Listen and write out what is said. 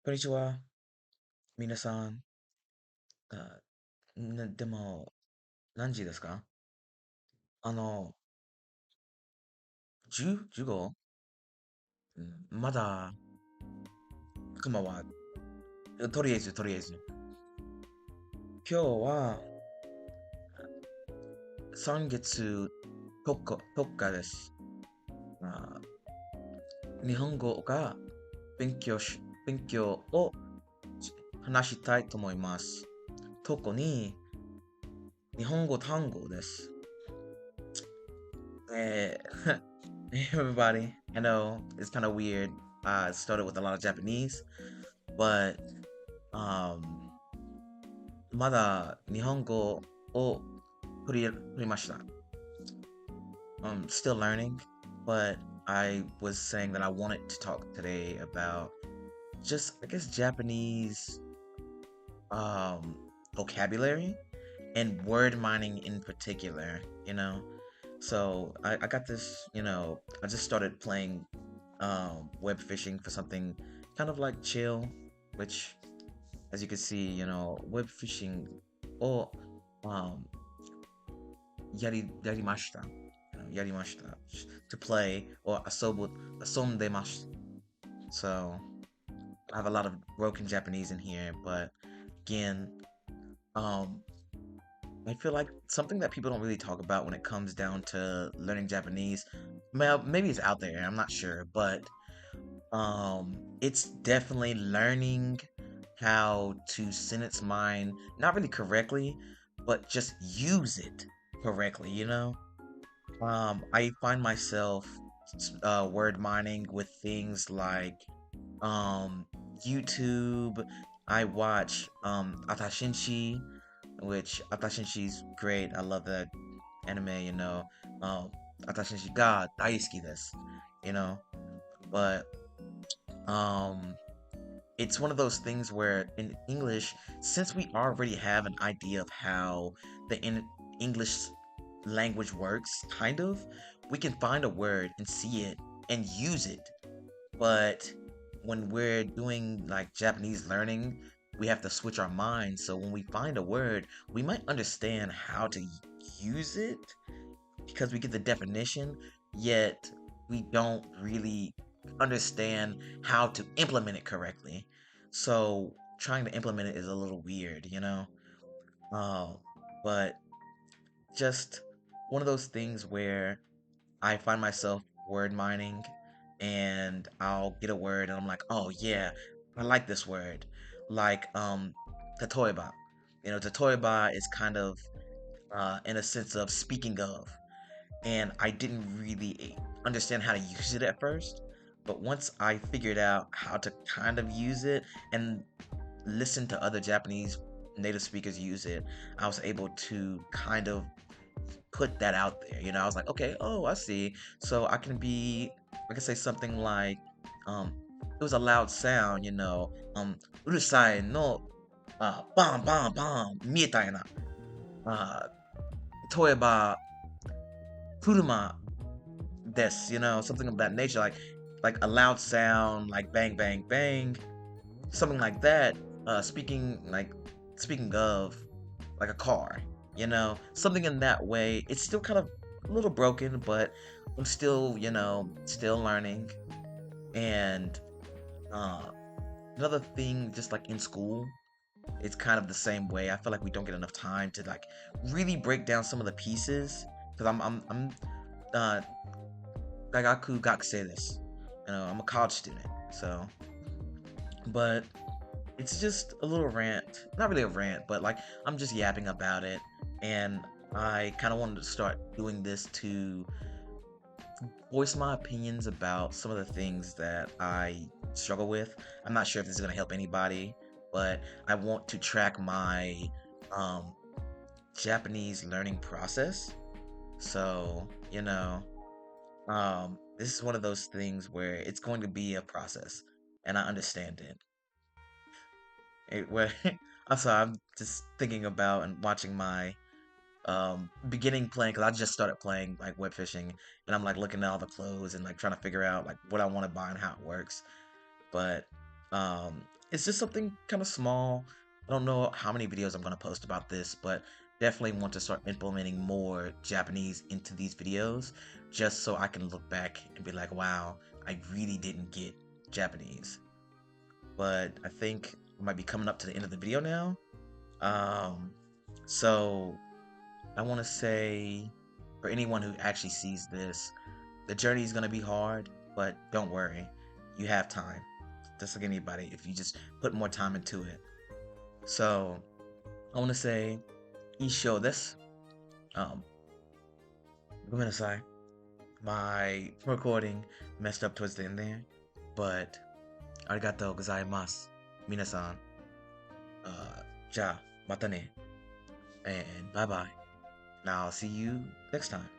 こんにちは、皆さん。あ、でも、何時ですか？あの、10、15？まだ、こんばんは。とりあえず。今日は3月10日です。あ、日本語が勉強を話したいと思います。特に、日本語単語です。Eh, hey everybody, I know it's kind of weird. I started with a lot of Japanese, but um, まだ日本語を振りました。Still learning, but I was saying that I wanted to talk today about just, I guess, Japanese um, vocabulary and word mining in particular. So I got this, I just started playing web fishing for something kind of like chill, which, as you can see, web fishing or um, やりました to play or 遊んでます. So I have a lot of broken Japanese in here, but again, um, I feel like something that people don't really talk about when it comes down to learning Japanese. Well, maybe it's out there, I'm not sure, but it's definitely learning how to sentence mine not really correctly, but just use it correctly. I find myself word mining with things like um YouTube. I watch Atashinshi, which Atashinshi's great. I love that anime. Um Atashinshi ga daisuki desu, you know. But um it's one of those things where in English, since we already have an idea of how the English language works, kind of, we can find a word and see it and use it. But when we're doing like Japanese learning, we have to switch our minds. So when we find a word, we might understand how to use it because we get the definition, yet we don't really understand how to implement it correctly. So trying to implement it is a little weird. Uh, but just one of those things where I find myself word mining and I'll get a word and I'm like, oh yeah, I like this word. Like Tatoeba. Tatoeba is kind of in a sense of speaking of, and I didn't really understand how to use it at first. But once I figured out how to kind of use it and listen to other Japanese native speakers use it, I was able to kind of put that out there. I was like, okay, oh, I see. So I can say something like, it was a loud sound, うるさいの、バンバンバン、みたいな。例えば、車 this, something of that nature, like a loud sound, like bang, bang, bang, something like that. Speaking of, like a car, something in that way. It's still kind of a little broken, but I'm still, still learning. And uh, another thing, just like in school, it's kind of the same way. I feel like we don't get enough time to like really break down some of the pieces because I'm uh 大学学生です. I'm a college student, so. But it's just a little rant. Not really a rant, but like I'm just yapping about it. And I kind of wanted to start doing this to voice my opinions about some of the things that I struggle with. I'm not sure if this is going to help anybody, but I want to track my um, Japanese learning process. So, this is one of those things where it's going to be a process, and I understand it. Where I'm sorry, I'm just thinking about and watching my beginning playing because I just started playing like web fishing, and I'm like looking at all the clothes and like trying to figure out like what I want to buy and how it works. But um, it's just something kind of small. I don't know how many videos I'm going to post about this, but definitely want to start implementing more Japanese into these videos just so I can look back and be like, wow, I really didn't get Japanese. But I think we might be coming up to the end of the video now. So I want to say, for anyone who actually sees this, the journey is going to be hard, but don't worry, you have time. Just like anybody, if you just put more time into it. So I want to say, 一緒です。ごめんなさい. My recording messed up towards the end there, but ありがとうございます。皆さん、じゃあまたね。And bye bye. Now I'll see you next time.